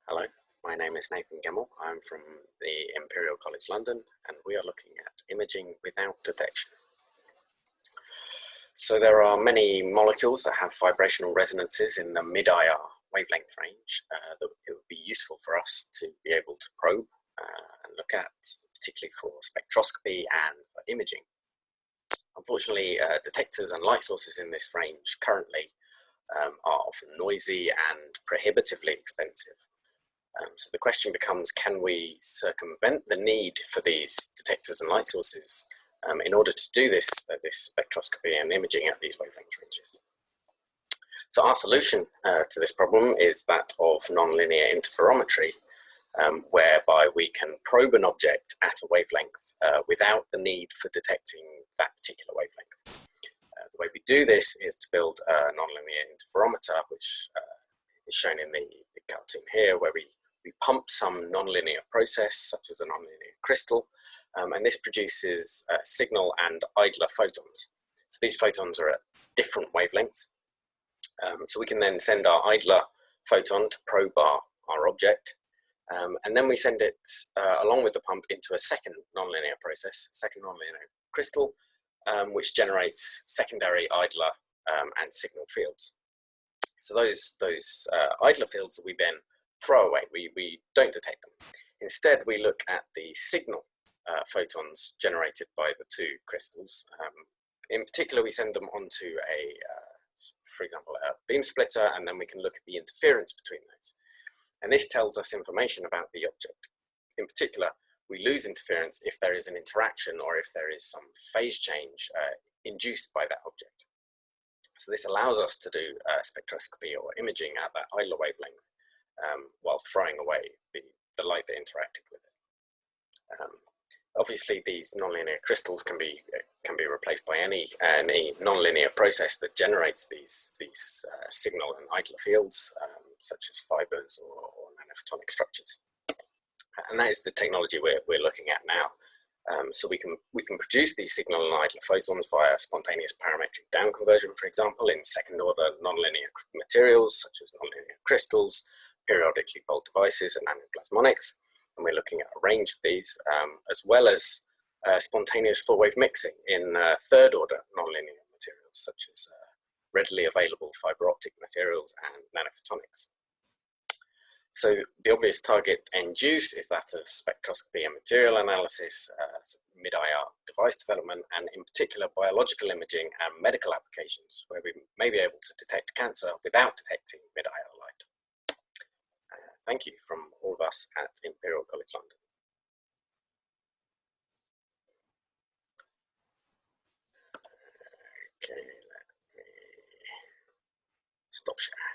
Hello, my name is Nathan Gemmell. I'm from the Imperial College London, and we are looking at imaging without detection. So there are many molecules that have vibrational resonances in the mid-IR wavelength range that it would be useful for us to be able to probe and look at, particularly for spectroscopy and for imaging. Unfortunately, detectors and light sources in this range currently are often noisy and prohibitively expensive. So the question becomes, can we circumvent the need for these detectors and light sources in order to do this spectroscopy and imaging at these wavelength ranges? So our solution to this problem is that of nonlinear interferometry, whereby we can probe an object at a wavelength without the need for detecting that particular wavelength. The way we do this is to build a nonlinear interferometer, which is shown in the cartoon here, where we pump some nonlinear process, such as a nonlinear crystal, and this produces signal and idler photons. So these photons are at different wavelengths. So we can then send our idler photon to probe our object, and then we send it along with the pump into a second nonlinear process, second nonlinear crystal, which generates secondary idler and signal fields. So those idler fields that we then throw away, we don't detect them. Instead, we look at the signal photons generated by the two crystals. In particular, we send them onto for example, a beam splitter, and then we can look at the interference between those. And this tells us information about the object. In particular, we lose interference if there is an interaction or if there is some phase change induced by that object. So this allows us to do spectroscopy or imaging at that idler wavelength while throwing away the light that interacted with it. Obviously, these nonlinear crystals can be replaced by any nonlinear process that generates these signal and idler fields, such as fibers or nanophotonic structures. And that is the technology we're looking at now. So we can produce these signal and idler photons via spontaneous parametric down conversion, for example, in second-order nonlinear materials such as nonlinear crystals, periodically polled devices, and nanoplasmonics. And we're looking at a range of these, as well as spontaneous full-wave mixing in third-order nonlinear materials, such as readily available fiber optic materials and nanophotonics. So the obvious target end use is that of spectroscopy and material analysis, mid-IR device development, and in particular biological imaging and medical applications, where we may be able to detect cancer without detecting mid-IR light. Thank you from all of us at Imperial College London. Okay, let me stop sharing.